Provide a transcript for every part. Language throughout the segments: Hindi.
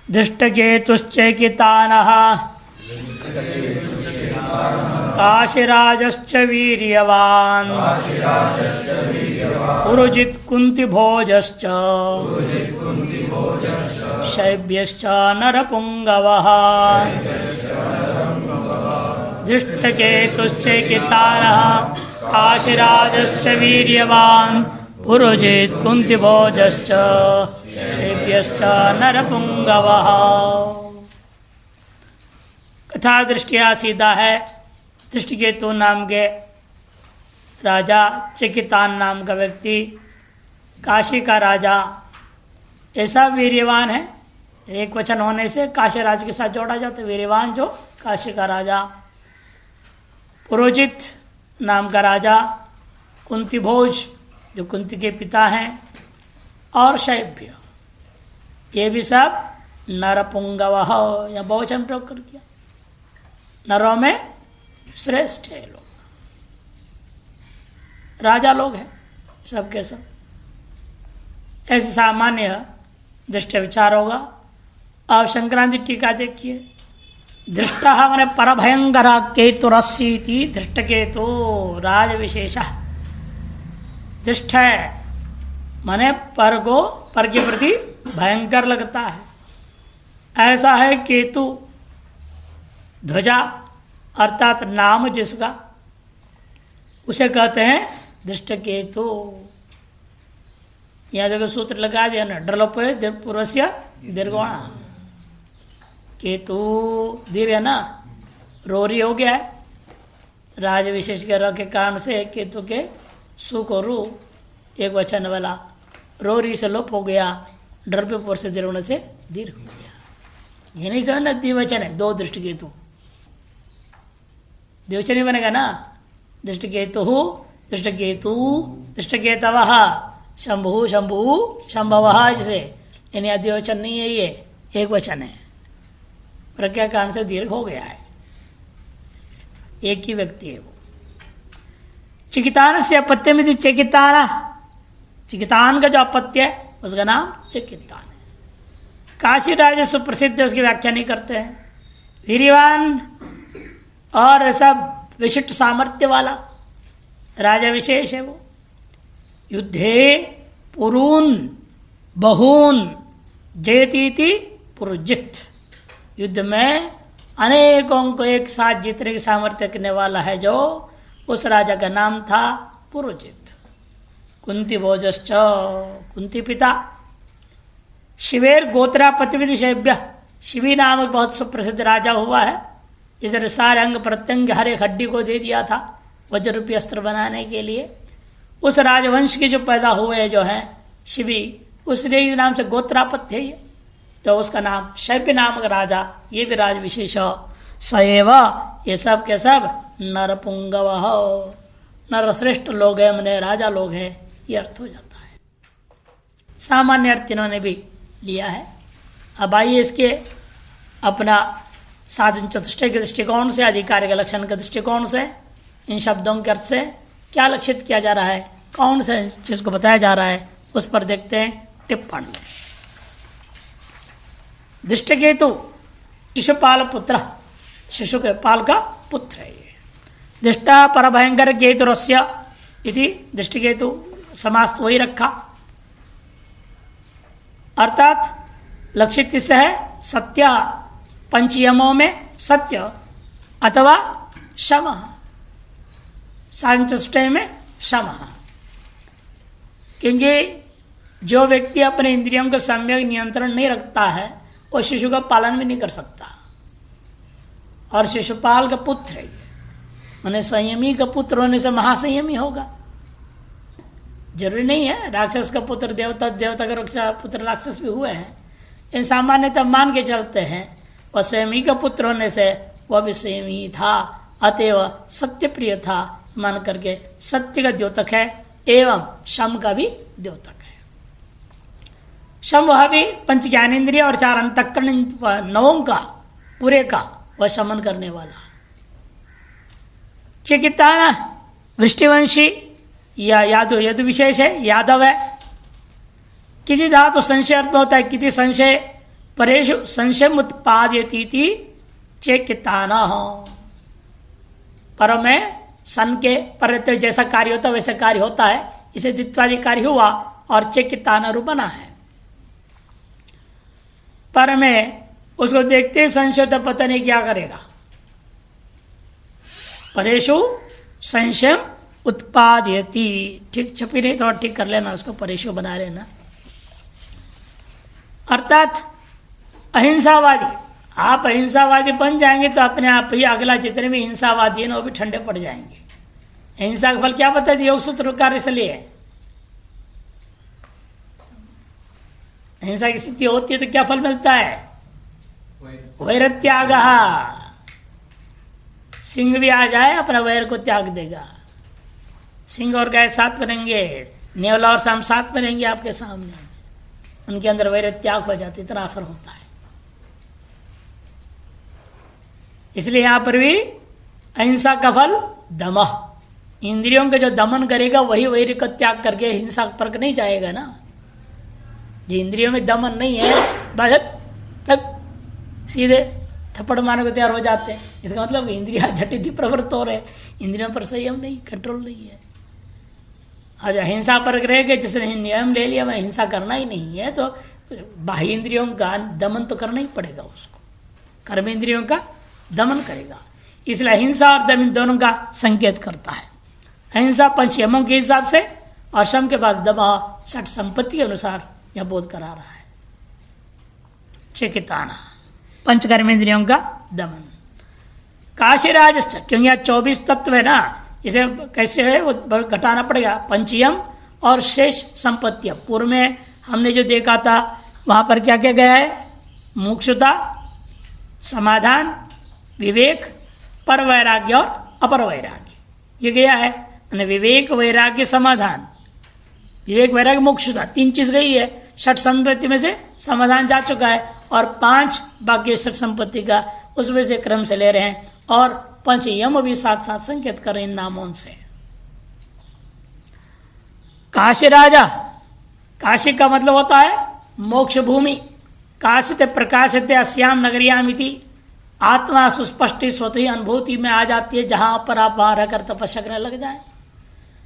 धृष्टकेतुश्चैकितानः काशीराजश्च वीर्यवान् पुरुजित् कुन्तिभोजश्च शैब्यश्च नरपुङ्गवः धृष्टकेतुश्चैकितानः काशीराजश्च वीर्यवान् पुरुजित् कुन्तिभोजश्च शैब्यश्च नरपुङ्गवः। कथा दृष्टिया सीधा है। धृष्टकेतु नाम के राजा, चेकितान नाम का व्यक्ति, काशी का राजा, ऐसा वीर्यवान है। एक वचन होने से काशी राज के साथ जोड़ा जाता है। वीर्यवान जो काशी का राजा, पुरोजित नाम का राजा, कुंती भोज जो कुंती के पिता हैं, और शैब्य, ये भी सब नरपुंगवः, या बहुवचन प्रयोग कर किया। नरों में श्रेष्ठ है लोग, राजा लोग हैं सब के सब। ऐसे सामान्य दृष्टि विचार होगा। अब संक्रांति टीका देखिए। दृष्ट मैंने परभयंकर केतुरस्सी धृष्ट केतु राज विशेष। दृष्ट है माने पर को पर के प्रति भयंकर लगता है, ऐसा है केतु। ध्वजा अर्थात नाम जिसका, उसे कहते हैं दृष्ट केतु। यहां देखो सूत्र लगा दिया ना, डरलोपे पूर्वस्य दीर्घोण। केतु दीर्घ है ना, रोरी हो गया है। राज विशेष के र के कारण से केतु के सु को रू एक वचन वाला रोरी से लोप हो गया, डर पे पूर्व से दीर्घ से दीर्घ हो गया। ये नहीं समझना द्विवचन है, दो दृष्टि केतु। द्विवचन ही बनेगा ना, दृष्टि केतु दृष्टि केतु दृष्टि केतव शंभु शंभु शंभव, जैसे यानी द्विवचन नहीं है, ये एक वचन है। प्रज्ञा कारण से दीर्घ हो गया है, एक ही व्यक्ति है वो। चिकितान से अपत्य में चेकितान, चिकितान का जो अपत्य है उसका नाम चेकितान है। काशी राज सुप्रसिद्ध है, उसकी व्याख्या नहीं करते हैं। वीरवान और सब विशिष्ट सामर्थ्य वाला राजा विशेष है वो। युद्धे पुरून बहून जयतीति पुरुजित, युद्ध में अनेकों को एक साथ जीतने की सामर्थ्य करने वाला है जो, उस राजा का नाम था पुरुजित। कुंती भोजश्च, कुंती पिता। शिवेर गोत्रापतिविधि शैब्य, शिवी नामक बहुत सुप्रसिद्ध राजा हुआ है, जिसने सारे अंग प्रत्यंग हर एक हड्डी को दे दिया था वज्र रूपी अस्त्र बनाने के लिए। उस राजवंश के जो पैदा हुए जो है शिवी, उसने नाम से गोत्रापत्य है, तो उसका नाम शैब्य नामक राजा, ये भी राज विशेष सएव, ये सब के सब नरपुंगव, नरश्रेष्ठ लोग हैं, मैंने राजा लोग हैं, ये अर्थ हो जाता है। सामान्य अर्थ इन्होंने भी लिया है। अब आइए इसके अपना साधन चतुष्टय के दृष्टिकोण से, अधिकारी के लक्षण के दृष्टिकोण से, इन शब्दों के अर्थ से क्या लक्षित किया जा रहा है, कौन से चीज को बताया जा रहा है, उस पर देखते हैं टिप्पण में। दृष्टकेतु शिशुपाल पुत्र, शिशु के पाल का पुत्र है ये। दृष्टा पर भयंकर केतुरस्य इति दृष्टिकेतु समास तो वही रखा, अर्थात लक्षित इससे है सत्य, पंचयमों में सत्य अथवा शम, सांचष्टय में शम। क्योंकि जो व्यक्ति अपने इंद्रियों का सम्यक नियंत्रण नहीं रखता है वो शिशु का पालन भी नहीं कर सकता, और शिशुपाल का पुत्र है, माने संयमी का पुत्र होने से महासंयमी होगा। जरूरी नहीं है राक्षस का पुत्र देवता, देवता का पुत्र राक्षस भी हुए हैं, इन सामान्यतः मान के चलते हैं। वह संयमी का पुत्र होने से वह भी संयमी था, अतएव सत्य प्रिय था मान करके सत्य का द्योतक है, एवं शम का भी द्योतक है। शम वह भी पंच ज्ञानेन्द्रिय और चार अंतःकरण नवों का पूरे का वह शमन करने वाला। चिकितान वृष्टिवंशी या यादव, यदु विशेष है, यादव है। किति धातु संशय अर्थ में होता है, किति संशय परेशु संशय उत्पादयती चेकिताना हो। पर में सन के पर जैसा कार्य होता है वैसा कार्य होता है, इसे द्वित्वादि कार्य हुआ और चेकिताना रूप बना है। पर में उसको देखते संशय तो पता नहीं क्या करेगा। परेशु संशय उत्पादयति, ठीक छपी नहीं थोड़ा ठीक कर लेना उसको, परेशु बना लेना। अर्थात अहिंसावादी, आप अहिंसावादी बन जाएंगे तो अपने आप ही अगला जितने भी हिंसावादी है ना वो भी ठंडे पड़ जाएंगे। हिंसा का फल क्या बता दिया योग सूत्र कार्य से लिए, हिंसा की सिद्धि होती है तो क्या फल मिलता है? वैरत्याग। सिंह भी आ जाए अपना वैर को त्याग देगा। सिंह और गाय साथ बनेंगे, नेवला और शाम साथ बनेंगे आपके सामने, उनके अंदर वैरत्याग हो जाती, इतना असर होता है। इसलिए यहां पर भी अहिंसा का फल दमः, इंद्रियों का जो दमन करेगा वही वैर का त्याग करके हिंसा पर नहीं जाएगा ना। जो इंद्रियों में दमन नहीं है बस तक सीधे थप्पड़ मारने को तैयार हो जाते हैं। इसका मतलब इंद्रिया झटिति प्रवृत्त हो रहे, इंद्रियों पर संयम नहीं, कंट्रोल नहीं है। और जो हिंसा पर रहेगा, जिसने नियम ले लिया मैं हिंसा करना ही नहीं है, तो बाह्य इंद्रियों का दमन तो करना ही पड़ेगा उसको, कर्म इंद्रियों का दमन करेगा। इसलिए हिंसा और दमन दोनों का संकेत करता है। अहिंसा पंच यमों के हिसाब से और शम के पास दमा षट संपत्ति के अनुसार यह बोध करा रहा है। चेकिताना पंच कर्मेंद्रियों का दमन। काशीराज, क्योंकि यहाँ 24 तत्व है ना, इसे कैसे है वो घटाना पड़ेगा। पंचयम और शेष संपत्तियां, पूर्व में हमने जो देखा था वहां पर क्या क्या गया है? मुक्षुता, समाधान, विवेक, पर वैराग्य और अपर वैराग्य, ये गया है। विवेक, वैराग्य, समाधान, विवेक, वैराग्य, मोक्षता, 3 चीज गई है। षट संपत्ति में से समाधान जा चुका है और 5 बाकी षट संपत्ति का उसमें से क्रम से ले रहे हैं, और पंच यम भी साथ साथ संकेत कर रहे हैं इन नामों से। काशी राजा, काशी का मतलब होता है मोक्ष भूमि। काशिते प्रकाशिते अस्याम नगरियाम इति, आत्मा सुस्पष्ट स्वतः अनुभूति में आ जाती है, जहां पर आप वहां रहकर तपस्या करने लग जाए।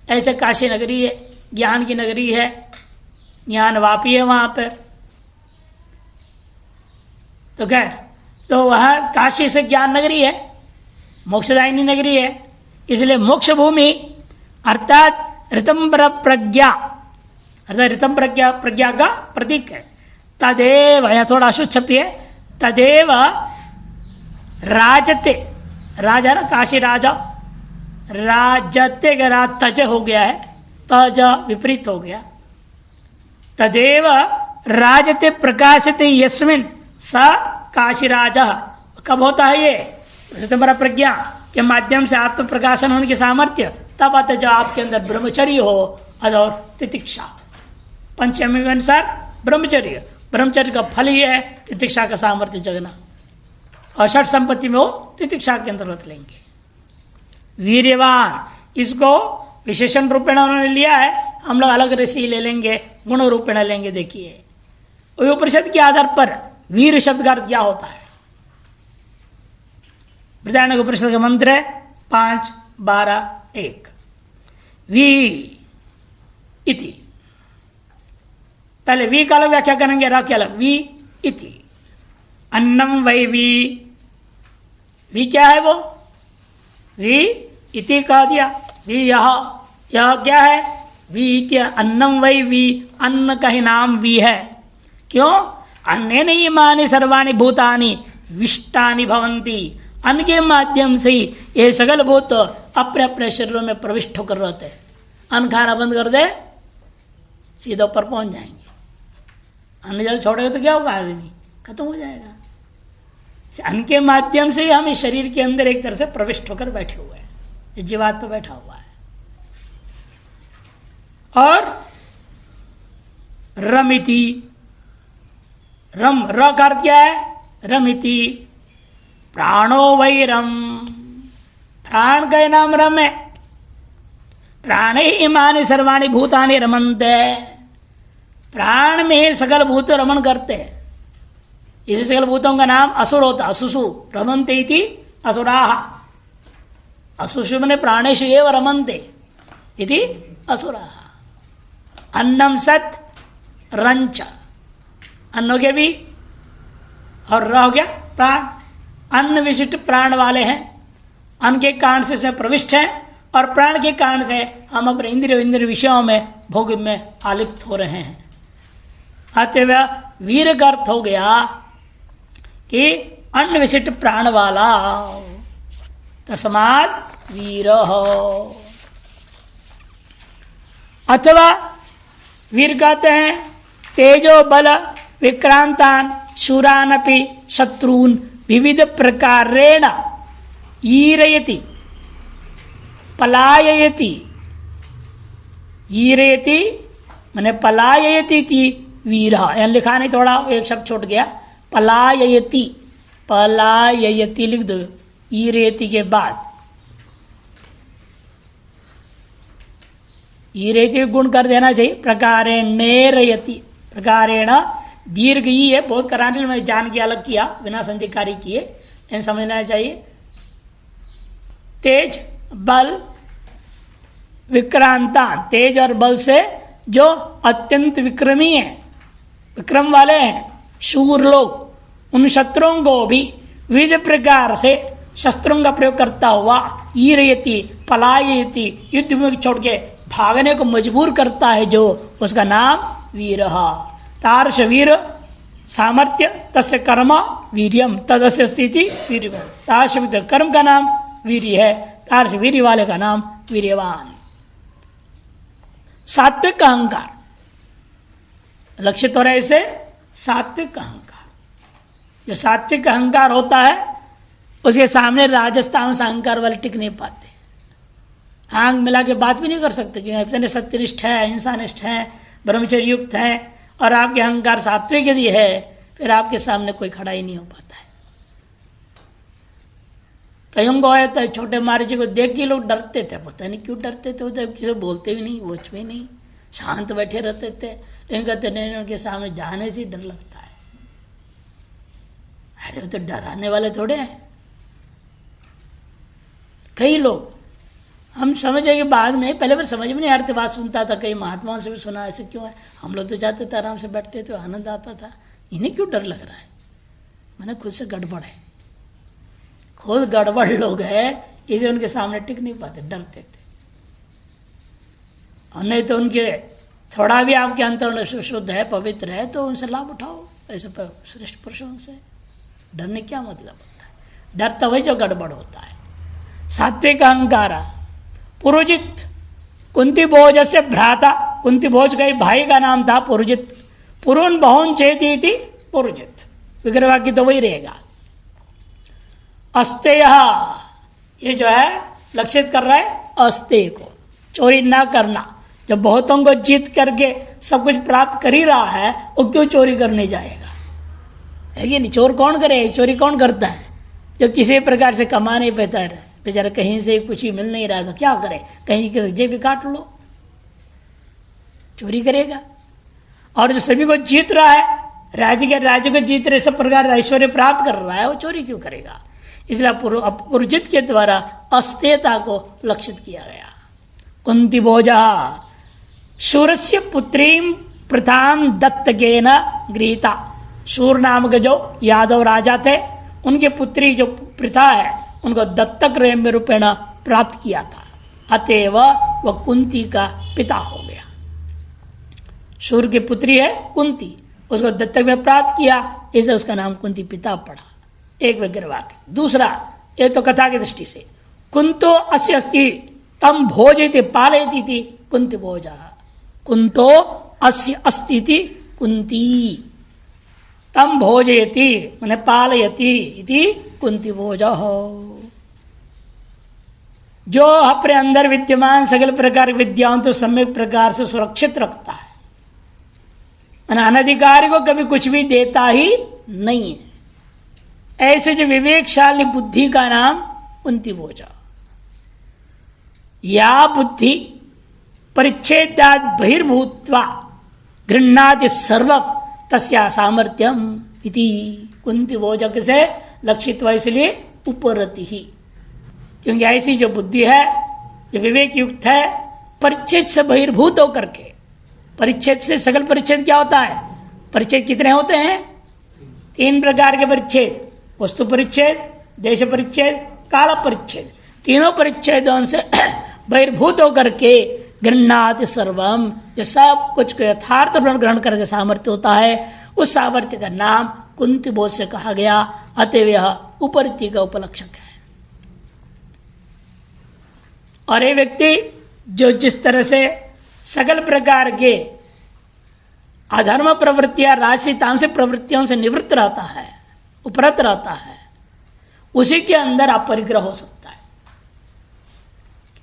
ऐसे काशी नगरी है, ज्ञान की नगरी है, ज्ञान वापी है वहां पर। तो खैर, तो वह काशी से ज्ञान नगरी है, मोक्षदायिनी नगरी है। इसलिए मोक्ष भूमि अर्थात ऋतंबर प्रज्ञा, अर्थात ऋतम प्रज्ञा, प्रज्ञा का प्रतीक है। तदेव, यहां थोड़ा अशुद्ध छपी है, तदेव राजते, राजा ना काशी राजा, राजते का राज तज हो गया है, तज विपरीत हो गया। तदेव राजते प्रकाशते यस्मिन स काशी राजा। कब होता है ये? ऋतंबर प्रज्ञा के माध्यम से आत्म प्रकाशन होने की सामर्थ्य तब आता जब आपके अंदर ब्रह्मचर्य हो और तितिक्षा। पंचमी के अनुसार ब्रह्मचर्य, ब्रह्मचर्य का फल ही है तितिक्षा का सामर्थ्य जगना, और षट संपत्ति में वो तितिक्षा के अंतर्गत लेंगे। वीर्यवान, इसको विशेषण रूपेण उन्होंने लिया है, हम लोग अलग ऋषि ले लेंगे, गुण रूपेण लेंगे। देखिए उपनिषद के आधार पर वीर शब्द का अर्थ क्या होता है? बृहदारण्यक उपनिषद का मंत्र है 5, 12, 1। वी इति, पहले वी का अलग व्याख्या करेंगे, र के अलग। वी इति अन्नम वै वी, वी क्या है? वो वी इति कह दिया, वी यह क्या है? वी इति अन्नम वै वी, अन्न का ही नाम वी है। क्यों? अन्नेन इमानि सर्वाणि भूतानि विष्टानि भवन्ति, अन्न के माध्यम से ही ये सगल भूत अपने अपने शरीरों में प्रविष्ट होकर रहते हैं। अन्न खाना बंद कर दे, सीधा ऊपर पहुंच जाएंगे। अन्न जल छोड़ेगा तो क्या होगा? आदमी खत्म हो जाएगा। अन्न के माध्यम से ही हम इस शरीर के अंदर एक तरह से प्रविष्ट होकर बैठे हुए हैं, इस जीवात पर बैठा हुआ है। और रमिति, रम, र का अर्थ क्या है? रमिति, प्राणो वै रम, प्राण का नाम रम है। प्राणे इमानि सर्वाणि भूतानि रमन्ते, प्राण में सकल भूत रमण करते हैं। इसी सकल भूतों का नाम असुर होता, असुसु रमन्ते इति असुराः, असुषु मने प्राणेषु एव रमन्ते इति असुराः। अन्नम सत रंच, अन्न हो गया भी और र हो गया प्राण, अन्न विशिष्ट प्राण वाले हैं, अन्न के कारण से इसमें प्रविष्ट है और प्राण के कारण से हम अपने इंद्रिय विषयों में भोग में आलिप्त हो रहे हैं। अतएव वीर का अर्थ हो गया कि अन्न विशिष्ट प्राण वाला, तस्मात् वीर। अथवा वीर कहते हैं तेजो बल विक्रांतान शूरानपि शत्रून विविध प्रकारेण ईरयति पलाययति, ईरयति माने पलाययति थी वीर, यहाँ लिखा नहीं, थोड़ा एक शब्द छूट गया, पलाययति, पलाययति लिख दो ईरयति के बाद, ईरयति गुण कर देना चाहिए। प्रकारेण नेरयति, प्रकारेण दीर्घ ई है, बहुत कराने में जान के अलग किया, बिना संधिकारी किए, इन समझना चाहिए। तेज बल विक्रांतान, तेज और बल से जो अत्यंत विक्रमी है, विक्रम वाले हैं शूर लोग, उन शत्रुओं को भी विविध प्रकार से शस्त्रों का प्रयोग करता हुआ ईरयति पलाययति, युद्ध में छोड़ के भागने को मजबूर करता है जो, उसका नाम वीर। तार्श वीर सामर्थ्य तस्य कर्म वीर्यम तदस्य स्थिति वीर्य, तार्श कर्म का नाम वीर्य है, तार्श वीर्य वाले का नाम वीर्यवान। सात्विक अहंकार लक्षित हो रहा है इसे, सात्विक अहंकार, जो सात्विक अहंकार होता है उसके सामने राजस्थान से अहंकार वाले टिक नहीं पाते, आंख मिला के बात भी नहीं कर सकते, क्योंकि इतने सत्यनिष्ठ है, हिंसानिष्ठ है, ब्रह्मचर्य युक्त है, और आपके अहंकार सात्विक यदि है फिर आपके सामने कोई खड़ा ही नहीं हो पाता है। कहीं को है तो छोटे महाराज जी को देख के लोग डरते थे, पता नहीं क्यों डरते थे, वो तो किसी बोलते भी नहीं, वोच भी नहीं, शांत बैठे रहते थे, लेकिन कहते नहीं उनके सामने जाने से डर लगता है। अरे वो तो डराने वाले थोड़े हैं। कई लोग हम समझे कि बाद में, पहले बार समझ में नहीं आ रही थी, बात सुनता था, कई महात्माओं से भी सुना ऐसे क्यों है, हम लोग तो जाते थे आराम से बैठते थे, आनंद आता था, इन्हें क्यों डर लग रहा है। मैंने खुद से गड़बड़ है, खुद गड़बड़ लोग है, इसे उनके सामने टिक नहीं पाते, डरते थे। और नहीं तो उनके थोड़ा भी आपके अंतर शुद्ध है, पवित्र है, तो उनसे लाभ उठाओ, ऐसे श्रेष्ठ पुरुषों से डरने क्या मतलब होता है। डर तो वही जो गड़बड़ होता है। सात्विक अहंकार पुरोजित, कुंती भोज से भ्राता, कुंती भोज का भाई का नाम था पुरोजित, पुरुन बहुन चेती पुरोजित, विग्रहवाक्य तो वही रहेगा। अस्तेय, ये जो है लक्षित कर रहा है अस्तेय को, चोरी ना करना। जब बहुतों को जीत करके सब कुछ प्राप्त कर ही रहा है, वो क्यों चोरी करने जाएगा, है कि नहीं। चोर कौन करे, चोरी कौन करता है, जो किसी प्रकार से कमा नहीं पाता है, बेचारा कहीं से कुछ ही मिल नहीं रहा तो क्या करे, कहीं की जेब भी काट लो, चोरी करेगा। और जो सभी को जीत रहा है, राज्य को जीत रहे, सब प्रकार ऐश्वर्य प्राप्त कर रहा है, वो चोरी क्यों करेगा। इसलिए पुरोजित के द्वारा अस्तेयता को लक्षित किया गया। कुंती भोजा शूरस्य पुत्रीम प्रथाम दत्तकेन गृहीता, शूर नाम के जो यादव राजा थे, उनके पुत्री जो प्रथा है उनको दत्तक रूपेण प्राप्त किया था, अतएव वह कुंती का पिता हो गया। शूर की पुत्री है कुंती, उसको दत्तक में प्राप्त किया, इसे उसका नाम कुंती पिता पड़ा। एक विग्रहवाक्य। दूसरा, ये तो कथा की दृष्टि से, कुंतो अस्य अस्ति तम भोजयति पालयति थी कुंती भोजा, कुंतो अस्य अस्ति कुंती तम भोजयति माने पालयति इति कुंती भोज हो, जो अपने अंदर विद्यमान सकल प्रकार विद्याओं तो सम्यक प्रकार से सुरक्षित रखता है, अनधिकारी को कभी कुछ भी देता ही नहीं है। ऐसे जो विवेकशाली बुद्धि का नाम कुंती भोजा। या बुद्धि परिच्छेदाद बहिर्भूत्वा गृह्णाति सर्व तस्या सामर्थ्यम इति कुंती भोजक से लक्षित हुआ, इसलिए उपरति ही, क्योंकि ऐसी जो बुद्धि है, जो विवेक युक्त है, परिच्छेद से बहिर्भूत होकर के, परिच्छेद से सगल परिच्छेद क्या होता है? परिच्छेद कितने होते हैं? 3 प्रकार के परिच्छेद, वस्तु परिच्छेद, देश परिच्छेद, काल परिच्छेद। तीनों परिच्छेदों से बहिर्भूत होकर के गृह्णाति सर्वम, जो सब कुछ को यथार्थ ग्रहण करके सामर्थ्य होता है, उस सामर्थ्य का नाम कुंती बोध से कहा गया। अतएव यह उपरति का उपलक्षक है। और ये व्यक्ति जो जिस तरह से सकल प्रकार के अधर्म प्रवृत्तियां, राशि तामसिक प्रवृत्तियों से निवृत्त रहता है, उपरत रहता है, उसी के अंदर आप परिग्रह हो सकता है,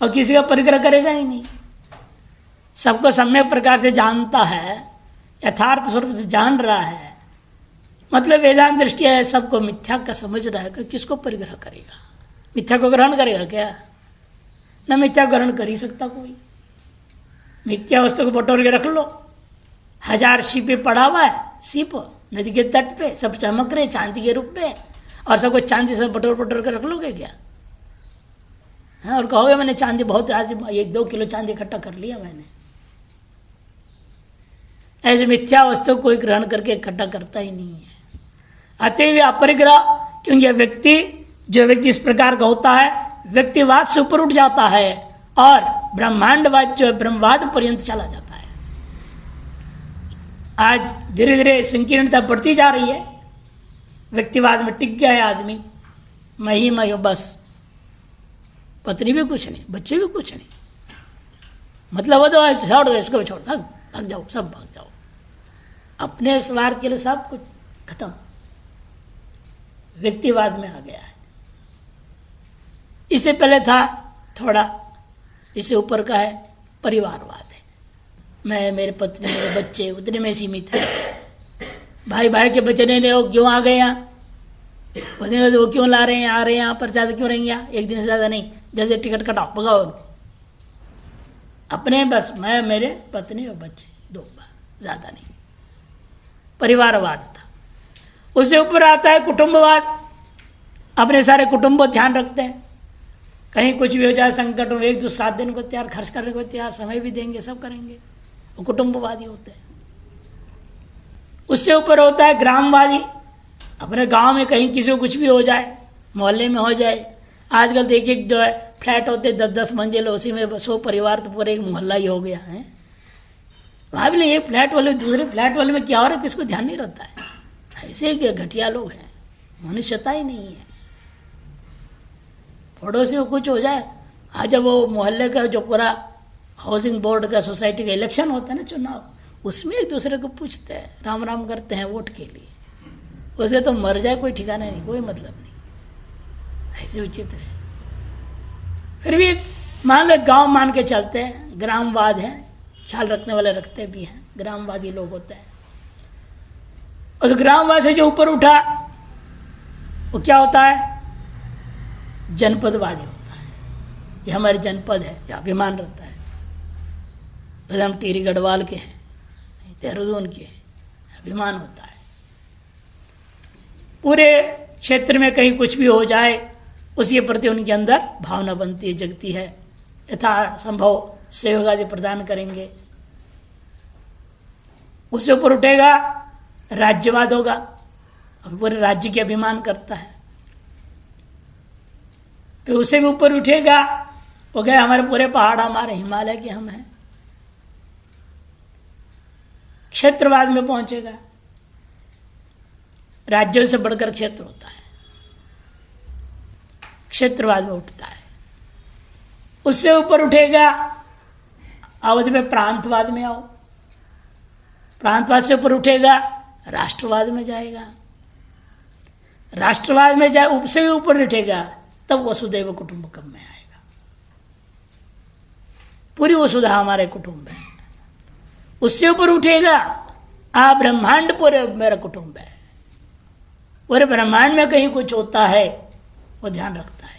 और किसी का परिग्रह करेगा ही नहीं। सबको सम्यक प्रकार से जानता है, यथार्थ स्वरूप से जान रहा है, मतलब वेदांत दृष्टि है, सबको मिथ्या का समझ रहा है कि किसको परिग्रह करेगा? मिथ्या को ग्रहण करेगा क्या? न मिथ्या ग्रहण कर ही सकता कोई। मिथ्या वस्तु को बटोर के रख लो, 1000 सीपे पड़ा हुआ है, सीप नदी के तट पे, सब चमक रहे चांदी के रूप में, और सबको चांदी से बटोर बटोर के रख लोगे क्या? हाँ, और कहोगे मैंने चांदी बहुत, आज 1-2 किलो चांदी इकट्ठा कर लिया मैंने। ऐसे मिथ्या वस्तु कोई ग्रहण करके इकट्ठा करता ही नहीं है। अतएव अपरिग्रह, क्योंकि जो व्यक्ति इस प्रकार का होता है, व्यक्तिवाद से ऊपर उठ जाता है और ब्रह्मांडवाद जो ब्रह्मवाद पर्यंत चला जाता है। आज धीरे धीरे संकीर्णता बढ़ती जा रही है, व्यक्तिवाद में टिक गया है आदमी, मैं ही मैं हूं बस, पत्नी भी कुछ नहीं, बच्चे भी कुछ नहीं, मतलब वो तो छोड़ दो, इसको भी छोड़, भाग जाओ, सब भाग जाओ, अपने स्वार्थ के लिए सब कुछ खत्म, व्यक्तिवाद में आ गया है। इससे पहले था थोड़ा, इससे ऊपर का है परिवारवाद है, मैं, मेरे पत्नी, मेरे बच्चे, उतने में सीमित है। भाई भाई के बच्चे नहीं वो क्यों आ गए यहाँ, पत्नी वो क्यों ला रहे हैं, आ रहे हैं यहाँ पर, ज्यादा क्यों रहेंगे यहाँ, एक दिन से ज्यादा नहीं, जल्दी टिकट कटाओ, भगाओ। अपने बस मैं, मेरे पत्नी और बच्चे, 2 बार, ज्यादा नहीं। परिवारवाद था। उससे ऊपर आता है कुटुंबवाद, अपने सारे कुटुंब को ध्यान रखते हैं, कहीं कुछ भी हो जाए संकट हो, 1 2 7 दिन को तैयार, खर्च करने को तैयार, समय भी देंगे, सब करेंगे, वो कुटुंबवादी होते हैं। उससे ऊपर होता है ग्रामवादी, अपने गांव में कहीं किसी को कुछ भी हो जाए, मोहल्ले में हो जाए, आजकल तो एक जो है फ्लैट होते 10-10 मंजिल, उसी में 100 परिवार, तो पूरे एक मोहल्ला ही हो गया है। वहां भी एक फ्लैट वाले दूसरे फ्लैट वाले में क्या हो रहा है, किसको ध्यान नहीं रहता है। ऐसे घटिया लोग हैं, मनुष्यता ही नहीं है। पड़ोसी में कुछ हो जाए, आज जब वो मोहल्ले का जो पूरा हाउसिंग बोर्ड का, सोसाइटी का इलेक्शन होता है ना, चुनाव, उसमें एक दूसरे को पूछते हैं, राम राम करते हैं वोट के लिए, उसके तो मर जाए कोई ठिकाना नहीं, कोई मतलब नहीं, ऐसे विचित्र है। फिर भी मान लो गांव मान के चलते हैं, ग्रामवाद है, ख्याल रखने वाले रखते भी हैं, ग्रामवादी लोग होते हैं। उस ग्रामवाद से जो ऊपर उठा वो क्या होता है, जनपदवादी होता है। ये हमारे जनपद है, ये अभिमान रहता है, हम टिहरी गढ़वाल के हैं, देहरादून के हैं, अभिमान होता है। पूरे क्षेत्र में कहीं कुछ भी हो जाए, उसके प्रति उनके अंदर भावना बनती है, जगती है, यथा संभव सहयोग आदि प्रदान करेंगे। उससे ऊपर उठेगा राज्यवाद होगा, अब पूरे राज्य के अभिमान करता है। फिर उससे भी ऊपर उठेगा, वो गए हमारे पूरे पहाड़ हमारे, हिमालय के हम हैं। क्षेत्रवाद में पहुंचेगा, राज्यों से बढ़कर क्षेत्र होता है, क्षेत्रवाद में उठता है। उससे ऊपर उठेगा, अवधि में प्रांतवाद में आओ, प्रांतवाद से ऊपर उठेगा, राष्ट्रवाद में जाएगा, राष्ट्रवाद में जाए, उससे भी ऊपर उठेगा, तब वसुदैव कुटुंबकम में आएगा। पूरी वसुधा हमारे कुटुंब है। उससे ऊपर उठेगा, ब्रह्मांड पूरे मेरा कुटुंब है, पूरे ब्रह्मांड में कहीं कुछ होता है वो ध्यान रखता है।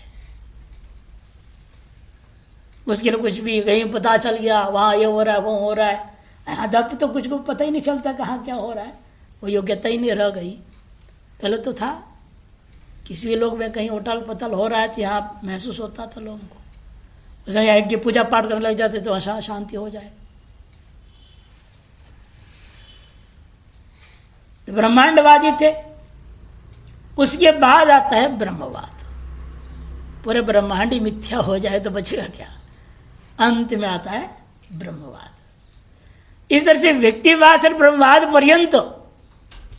उसके लिए कुछ भी कहीं पता चल गया, वहां ये हो रहा है, वो हो रहा है, यहाँ तक तो कुछ को पता ही नहीं चलता कहाँ क्या हो रहा है, वो योग्यता ही नहीं रह गई, पहले तो था, किसी भी लोग में कहीं उटल पतल हो रहा है तो यहाँ महसूस होता था लोगों को, उसे यज्ञ पूजा पाठ करने लग जाते तो वहाँ शांति हो जाए। तो ब्रह्मांडवादी थे। उसके बाद आता है ब्रह्मवाद। पूरे ब्रह्मांड ही मिथ्या हो जाए तो बचेगा क्या? अंत में आता है ब्रह्मवाद। इस तरह से व्यक्तिवाद से ब्रह्मवाद पर्यंत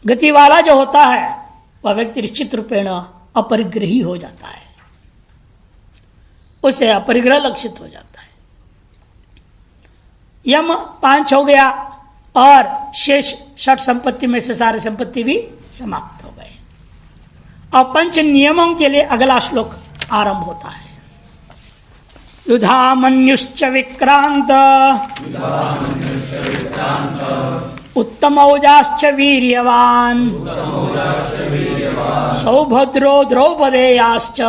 गति वाला जो होता है वह व्यक्ति निश्चित रूपेण अपरिग्रही हो जाता है, उसे अपरिग्रह लक्षित हो जाता है। यम 5 हो गया और शेष 6 संपत्ति में से सारी संपत्ति भी समाप्त हो गए। अब 5 नियमों के लिए अगला श्लोक आरंभ होता है। युधामन्युश्च विक्रांत उत्तमौजाश्च वीर्यवान सौभद्रो द्रौपदेयाश्च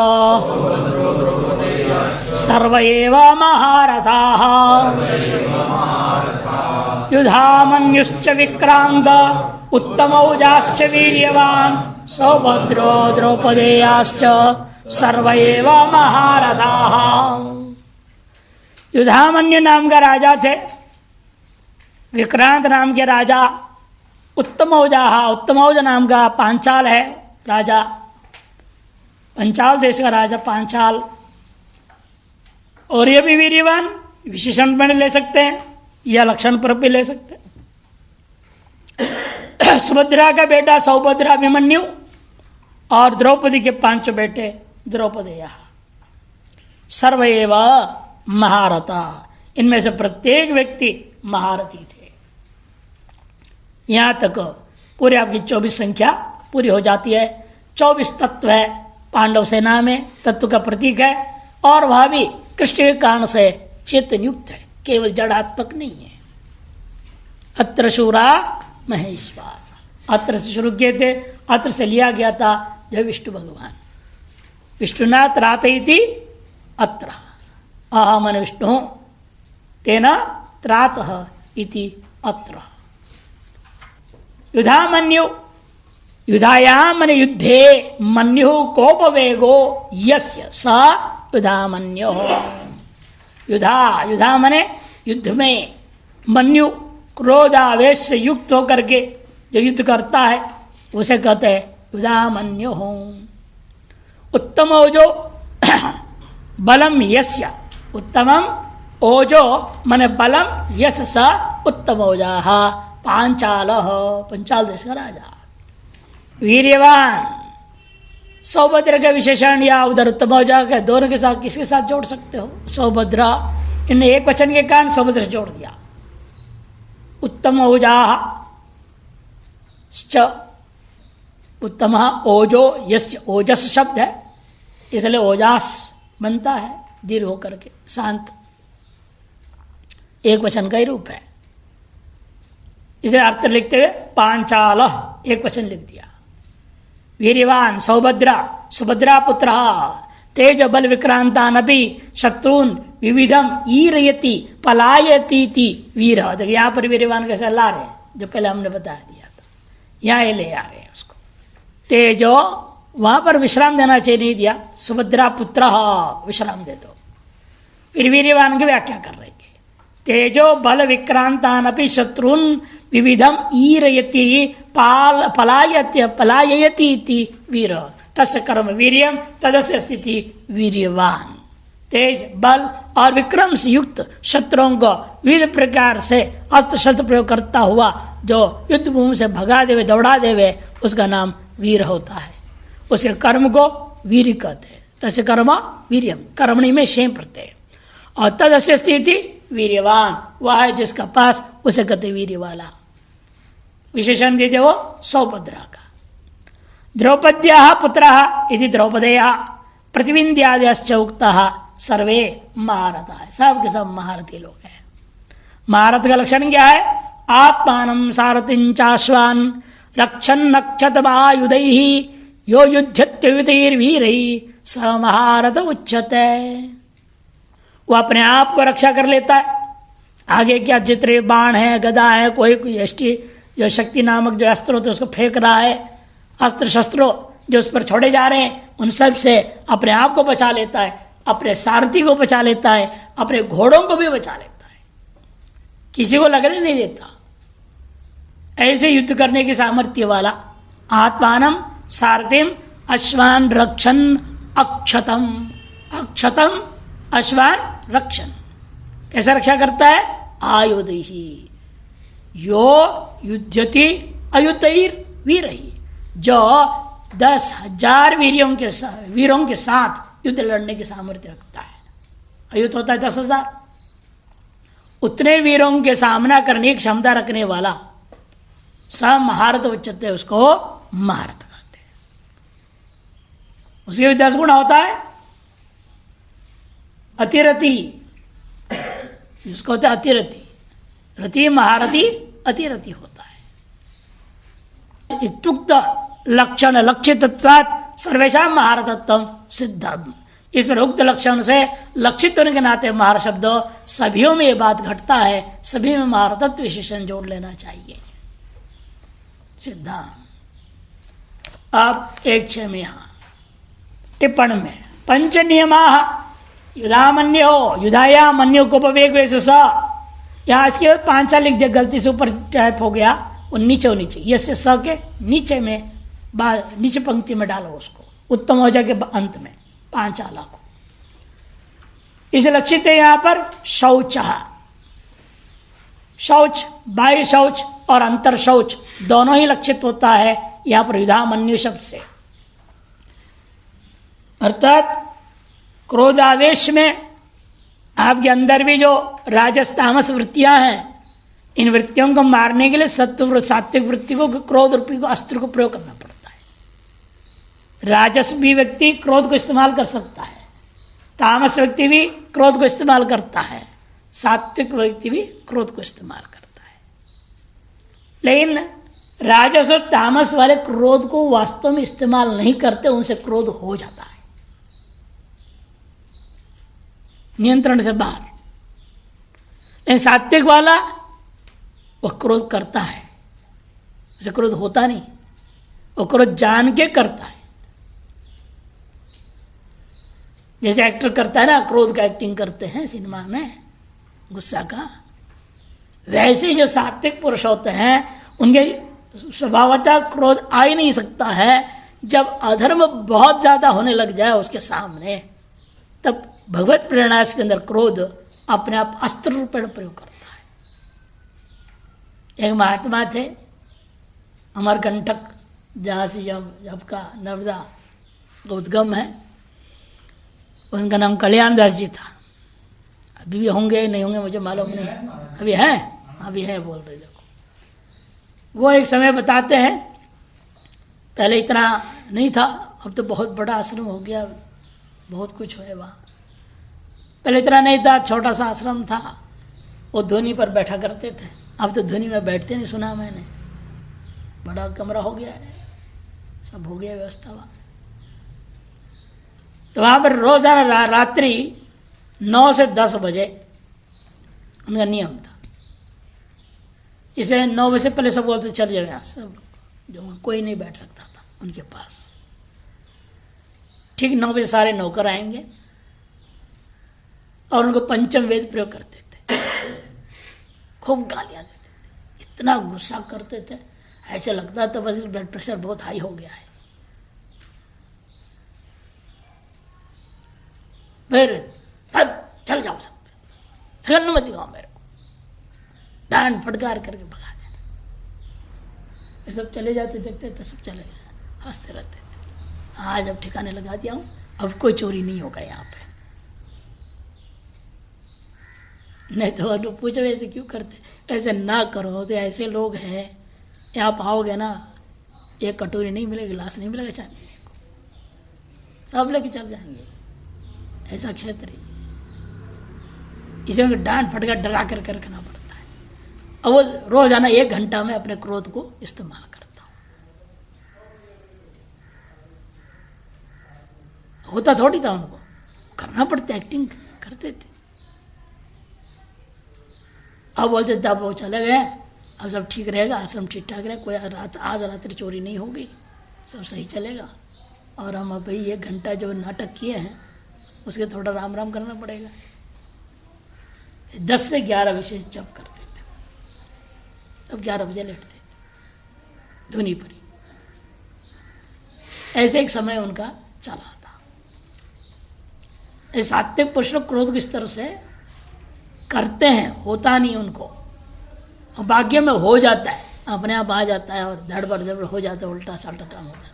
सर्व एव महारथाः। युधामन्युश्च विक्रांत उत्तमौजाश्च वीर्यवान सौभद्रो द्रौपदेयाश्च सर्व एव महारथाः। युधामन्यु नाम का राजा थे, विक्रांत नाम के राजा, उत्तमौजा, उत्तमौज नाम का पांचाल है राजा, पंचाल देश का राजा पांचाल। और ये भी वीर्यवान विशेषण पर ले सकते हैं या लक्षण पर भी ले सकते हैं। सुभद्रा का बेटा सौभद्रा अभिमन्यु और द्रौपदी के 5 बेटे द्रौपदेया सर्वैव महारथा। इनमें से प्रत्येक व्यक्ति महारथी थे। यहां तक पूरे आपकी 24 संख्या पूरी हो जाती है। 24 तत्व है पांडव सेना में, तत्व का प्रतीक है, और वह भी कृष्ण के कारण से चेतन युक्त है, केवल जड़ात्मक नहीं है। अत्र शूरा महेश्वास, अत्र से शुरू किए थे, अत्र से लिया गया था जो विष्णु भगवान। विष्णुना त्रातयति अत्र अहमन विष्णु तेना त्रातः इति अत्र। युधामन्यु, युधायाम मन युद्धे मन्यु कोपवेगो यस्य स युधामन्यो। युधा, युधा मने युद्ध में, मन्यु क्रोधावेश से युक्त होकर के जो युद्ध करता है उसे कहते हैं युधामन्यो। उत्तम ओजो बलम यस्य, उत्तमम ओजो मने बलम यश स उत्तम ओजा पांचाल, पंचाल देश का राजा। वीर्यवान सौभद्र का विशेषण या उधर उत्तम ओजा के दोनों के साथ किसके साथ जोड़ सकते हो? सौभद्रा, इन्हें एक वचन के कारण सौभद्र से जोड़ दिया। उत्तम ओजा, उत्तम ओजो यस्य, ओजस शब्द है इसलिए ओजास बनता है दीर्घ होकर के, शांत, एक वचन का ही रूप है। इसे अर्थ लिखते हुए पांचाल एक वचन लिख दिया। वीर्यवान सौभद्रा, सुभद्रा पुत्र, तेज बल विक्रांतान अपि शत्रुन विविधम ईरयति पलायती वीर। देखिए यहां पर वीर्यवान कैसे ला रहे हैं, जो पहले हमने बता दिया था, यहां ये ले आ रहे हैं उसको। तेजो, वहां पर विश्राम देना चाहिए, नहीं दिया। सुभद्रा पुत्र विश्राम दे दो। फिर वीर्यवान की व्याख्या कर रहे हैं। तेजो बल विक्रांतान अपि शत्रुन विविधम ईरयति पलायति वीर। तस्य कर्म वीर्यम तदस्य स्थिति वीर्यवान। तेज बल और विक्रम से युक्त शत्रुओं को विविध प्रकार से अस्त्र शस्त्र प्रयोग करता हुआ जो युद्ध भूमि से भगा देवे, दौड़ा देवे, उसका नाम वीर होता है। उसके कर्म को वीर कहते हैं। तस्य कर्म वीर्यम, कर्मणि में शेम प्रत्यय। और तदस्य स्थिति वीर्यवान, वह है जिसका पास, उसे कहते वीर्य वाला। विशेषण दे दे वो सौभद्रा का। द्रौपद्या पुत्र इति द्रौपदेया प्रतिविंध्यादयश्च उक्तः सर्वे महारथा है। सब के सब महारथी लोग हैं। महारथ का लक्षण क्या है? आत्मानं सारथिं चाश्वान रक्षन् नक्षत महायुधैः यो युध्यत्युतैर्वीरैः स महारथ उच्यते। वो अपने आप को रक्षा कर लेता है। आगे क्या जितने बाण है, गदा है, कोई अष्टि जो शक्ति नामक जो अस्त्र होते उसको फेंक रहा है, अस्त्र शस्त्रों जो उस पर छोड़े जा रहे हैं उन सब से अपने आप को बचा लेता है, अपने सारथी को बचा लेता है, अपने घोड़ों को भी बचा लेता है, किसी को लगने नहीं देता। ऐसे युद्ध करने की सामर्थ्य वाला आत्मानम सारथिम अश्वान रक्षण अक्षतम। अक्षतम अश्वान रक्षण, कैसे रक्षा करता है? आयुध ही यो युद्धति अयुतैर वीर ही, जो 10,000 वीरों के साथ युद्ध लड़ने की सामर्थ्य रखता है। अयुत होता है 10,000, उतने वीरों के सामना करने की क्षमता रखने वाला सब महारथ उच्चते, उसको महारथ कहते हैं। उसके भी 10 गुण होता है। अतिरथी, उसको होता है अतिरथी, रति महारथी अतिरथी होता है। इत्युक्त लक्षण लक्षितत्वात् सर्वेशा महारथत्व सिद्धम, इस पर उक्त लक्षण से लक्षित होने के नाते महारथ शब्द सभियों में ये बात घटता है, सभी में महारथत्व विशेषण जोड़ लेना चाहिए। सिद्धांत अब 1:6 में यहां टिप्पण में पंच नियमा युधामन्यो युधाया मन्यो कोपवेग वैसे यहां इसके बाद 5 लिख दिया, गलती से ऊपर टाइप हो गया, वो नीचे ये स के नीचे में नीचे पंक्ति में डालो उसको, उत्तम हो जाए अंत में 5 आला को। इसे लक्षित है यहां पर शौच, शौच बाह्य शौच और अंतर शौच दोनों ही लक्षित होता है यहां पर युधामन्यु शब्द से। अर्थात क्रोधावेश में आपके अंदर भी जो राजस तामस वृत्तियां हैं, इन वृत्तियों को मारने के लिए सत्व सात्विक वृत्ति को, क्रोध रूपी को अस्त्र को प्रयोग करना पड़ता है। राजस भी व्यक्ति क्रोध को इस्तेमाल कर सकता है, तामस व्यक्ति भी क्रोध को इस्तेमाल करता है, सात्विक व्यक्ति भी क्रोध को इस्तेमाल करता है। लेकिन राजस और तामस वाले क्रोध को वास्तव में इस्तेमाल नहीं करते, उनसे क्रोध हो जाता है नियंत्रण से बाहर। लेकिन सात्विक वाला वह क्रोध करता है, उसे क्रोध होता नहीं, वो क्रोध जान के करता है। जैसे एक्टर करता है ना, क्रोध का एक्टिंग करते हैं सिनेमा में गुस्सा का, वैसे जो सात्विक पुरुष होते हैं उनके स्वभावतः क्रोध आ ही नहीं सकता है। जब अधर्म बहुत ज्यादा होने लग जाए उसके सामने, तब भगवत प्रेरणा के अंदर क्रोध अपने आप अस्त्र रूप में प्रयोग करता है। एक महात्मा थे अमरकंटक, जहां से जब आपका नर्मदा का उद्गम है, उनका नाम कल्याण दास जी था। अभी भी होंगे नहीं होंगे मुझे मालूम नहीं, अभी है, अभी है बोल रहे। देखो वो एक समय बताते हैं, पहले इतना नहीं था, अब तो बहुत बड़ा आश्रम हो गया, बहुत कुछ है वहाँ। पहले इतना नहीं था, छोटा सा आश्रम था, वो धुनी पर बैठा करते थे। अब तो धुनी में बैठते नहीं, सुना मैंने, बड़ा कमरा हो गया है, सब हो गया व्यवस्था वहाँ। तो वहाँ पर रोजाना रात्रि 9 से 10 बजे उनका नियम था। इसे 9 बजे से पहले सब बोलते चल जाए यहाँ, सब जो कोई नहीं बैठ सकता था उनके पास। ठीक 9 बजे सारे नौकर आएंगे और उनको पंचम वेद प्रयोग करते थे, खूब गालियां देते थे, इतना गुस्सा करते थे, ऐसे लगता था बस ब्लड प्रेशर बहुत हाई हो गया है। फिर अब चल जाओ सब, सगन मत दिखाओ मेरे को, डांट फटकार करके भगा देना। फिर सब चले जाते, देखते तो सब चले गए, हंसते रहते थे। आज अब ठिकाने लगा दिया हूं, अब कोई चोरी नहीं होगा यहाँ पे। नहीं तो और पूछो ऐसे क्यों करते, ऐसे ना करो। तो ऐसे लोग हैं, यहाँ पाओगे ना, एक कटोरी नहीं मिलेगी, गिलास नहीं मिलेगा चाय पीने को, सब लेके चल जाएंगे। ऐसा क्षेत्र है, इसे डांट फटका डरा कर रखना पड़ता है। अब वो रोजाना 1 घंटा में अपने क्रोध को इस्तेमाल करता हूं। होता थोड़ी था, उनको करना पड़ता, एक्टिंग करते थे। अब बोलते थे अब वो चले गए, अब सब ठीक रहेगा, आश्रम ठीक ठाक रहे, कोई आज रात्रि चोरी नहीं होगी, सब सही चलेगा। और हम अब भाई 1 घंटा जो नाटक किए हैं उसके थोड़ा राम राम करना पड़ेगा। 10 से 11 विशेष जप करते थे, तब 11 बजे लेटते थे धुनी परी। ऐसे एक समय उनका चला था। ऐसे सात्विक पुरुष क्रोध किस तरह से करते हैं, होता नहीं उनको, और भाग्य में हो जाता है, अपने आप आ जाता है और धड़बड़ हो जाता है, उल्टा साल्टा काम हो जाता है।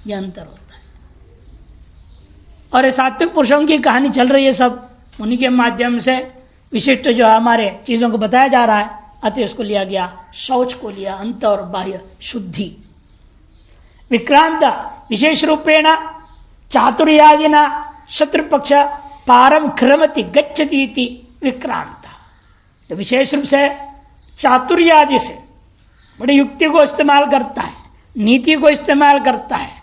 यह अंतर होता है। और ये सात्विक पुरुषों की कहानी चल रही है, सब उन्हीं के माध्यम से विशिष्ट जो हमारे चीजों को बताया जा रहा है। अतः उसको लिया गया, शौच को लिया, अंत और बाह्य शुद्धि। विक्रांत विशेष रूपेण चातुर्यादिना शत्रुपक्ष पारम क्रमति गच्छति इति विक्रांत। तो विशेष रूप से चातुर्यादि से बड़ी युक्ति को इस्तेमाल करता है, नीति को इस्तेमाल करता है,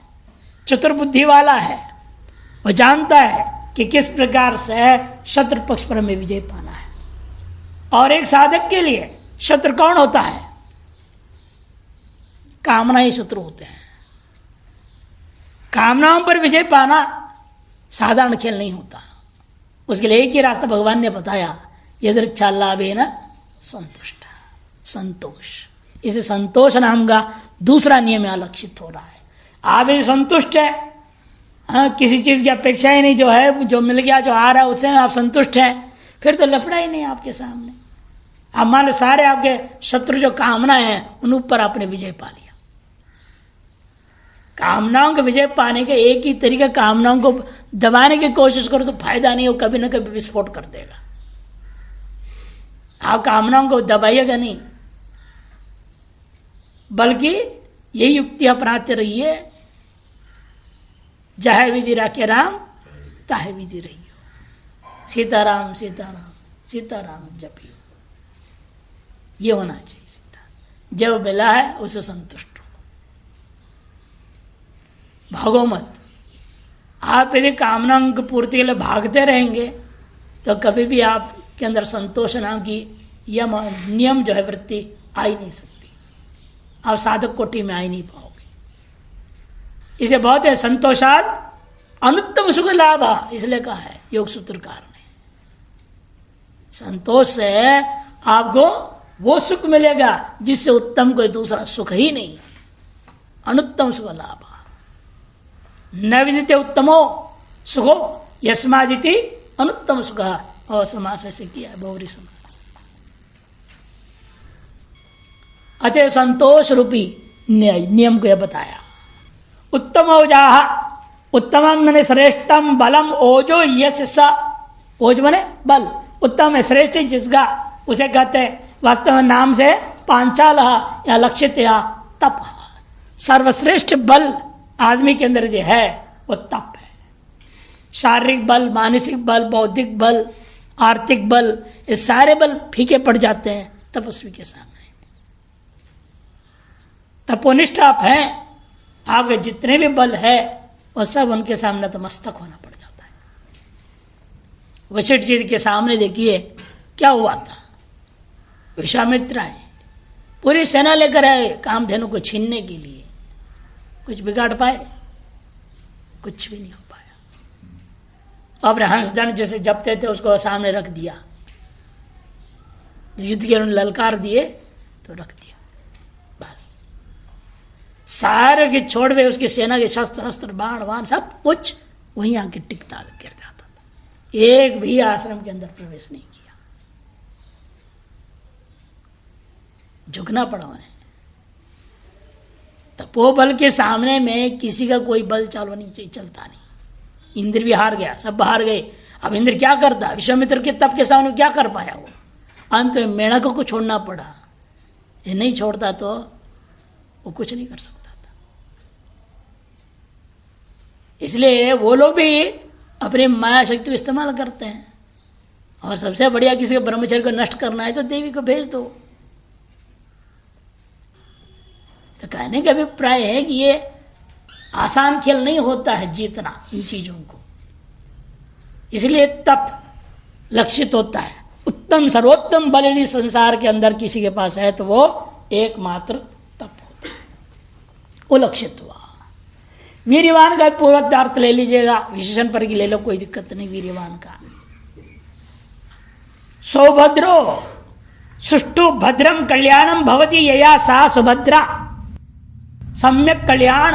चतुर्बुद्धि वाला है, वो जानता है कि किस प्रकार से शत्रु पक्ष पर हमें विजय पाना है। और एक साधक के लिए शत्रु कौन होता है? कामना ही शत्रु होते हैं। कामनाओं पर विजय पाना साधारण खेल नहीं होता। उसके लिए एक ही रास्ता भगवान ने बताया, यदृच्छा लाभेन संतुष्ट, संतोष। इसे संतोष नाम का दूसरा नियम यहां लक्षित हो रहा है। आप यदि संतुष्ट है, हाँ, किसी चीज की अपेक्षा ही नहीं, जो है जो मिल गया, जो आ रहा है उससे आप संतुष्ट हैं, फिर तो लफड़ा ही नहीं आपके सामने। आप मान लो सारे आपके शत्रु जो कामना है उन ऊपर आपने विजय पा लिया। कामनाओं के विजय पाने के एक ही तरीका, कामनाओं को दबाने की कोशिश करो तो फायदा नहीं हो, कभी ना कभी विस्फोट कर देगा। आप कामनाओं को दबाइएगा नहीं, बल्कि ये युक्ति अपनाते रहिए, जहे विधि राखे राम ताहे विधि रहियो, सीताराम सीताराम सीताराम जपियो। ये होना चाहिए। सीता जब मिला है उसे संतुष्ट हो, भागो मत। आप यदि कामनाओं की पूर्ति के लिए भागते रहेंगे तो कभी भी आपके अंदर संतोष नाम की नियम जो है वृत्ति आ ही नहीं सकती। आप साधक कोटि में आ ही नहीं पाओगे। इसे बहुत है संतोषाद अनुत्तम सुख लाभ, इसलिए कहा है योग सूत्रकार ने। संतोष से आपको वो सुख मिलेगा जिससे उत्तम कोई दूसरा सुख ही नहीं। अनुत्तम सुख लाभ न विदिते उत्तमो सुखो यस्मादिति अनुत्तम सुख। और समास ऐसे किया है, बहुरी समास। अतः संतोष रूपी नियम को यह बताया। उत्तम ओजाह, उत्तम मैंने श्रेष्ठम बलम ओजो यश स। ओज मने बल, उत्तम है श्रेष्ठ जिसका, उसे कहते हैं वास्तव में नाम से पांचाल या लक्षित या तप। सर्वश्रेष्ठ बल आदमी के अंदर जो है वो तप है। शारीरिक बल, मानसिक बल, बौद्धिक बल, आर्थिक बल, ये सारे बल फीके पड़ जाते हैं तपस्वी के सामने। तपोनिष्ठ आप हैं, आपके जितने भी बल है वो सब उनके सामने तमस्तक होना पड़ जाता है। वशिष्ठ जी के सामने देखिए क्या हुआ था। विश्वामित्र आए, पूरी सेना लेकर आए कामधेनु को छीनने के लिए। कुछ बिगाड़ पाए? कुछ भी नहीं हो पाया। अब हंसदंड जैसे जपते थे उसको सामने रख दिया, युद्ध के उन्होंने ललकार दिए तो रख दिया, बस। सारे के छोड़ हुए उसकी सेना के शस्त्र अस्त्र बाण वाण सब कुछ वहीं आके टिकता गिर जाता था। एक भी आश्रम के अंदर प्रवेश नहीं किया। झुकना पड़ा उन्हें। तपोबल के सामने में किसी का कोई बल चालू नहीं चाहिए, चलता नहीं। इंद्र भी हार गया, सब हार गए। अब इंद्र क्या करता? विश्वामित्र के तप के सामने क्या कर पाया वो? अंत में मेढकों को छोड़ना पड़ा। ये नहीं छोड़ता तो वो कुछ नहीं कर सकता था। इसलिए वो लोग भी अपनी माया शक्ति को इस्तेमाल करते हैं। और सबसे बढ़िया किसी के ब्रह्मचर्य को नष्ट करना है तो देवी को भेज दो। तो कहने का अभिप्राय है कि ये आसान खेल नहीं होता है जीतना इन चीजों को। इसलिए तप लक्षित होता है। उत्तम सर्वोत्तम बल यदि संसार के अंदर किसी के पास है तो वो एकमात्र तप होता है। वो लक्षित हुआ। वीर्यवान का पूर्वोक्तार्थ ले लीजिएगा, विशेषण पर की ले लो, कोई दिक्कत नहीं। वीर्यवान का सौभद्रो सुष्टु भद्रम कल्याणम भवति यया सा सुभद्रा, सम्यक कल्याण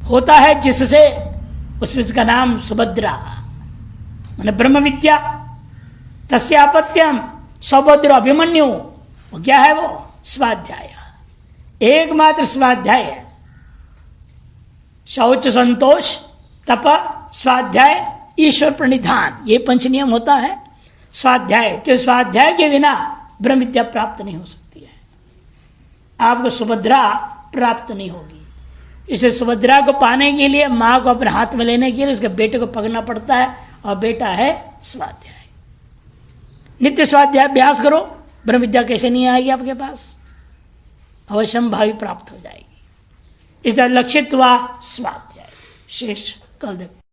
होता है जिससे, उसमें इसका नाम सुभद्रा माने ब्रह्म विद्या। तस्यापत्यम सौभद्रो अभिमन्यु, वो क्या है? वो स्वाध्याय, एकमात्र स्वाध्याय है। शौच संतोष तप स्वाध्याय ईश्वर प्रणिधान, ये पंच नियम होता है स्वाध्याय के। स्वाध्याय के बिना ब्रह्म विद्या प्राप्त नहीं हो सकती है, आपको सुभद्रा प्राप्त नहीं होगी। इसे सुभद्रा को पाने के लिए मां को अपने हाथ में लेने के लिए उसके बेटे को पकड़ना पड़ता है, और बेटा है स्वाध्याय। नित्य स्वाध्याय अभ्यास करो, ब्रह्म विद्या कैसे नहीं आएगी आपके पास? अवश्यम भावी प्राप्त हो जाएगी। इसका लक्षित हुआ स्वाध्याय। शेष कल देखो।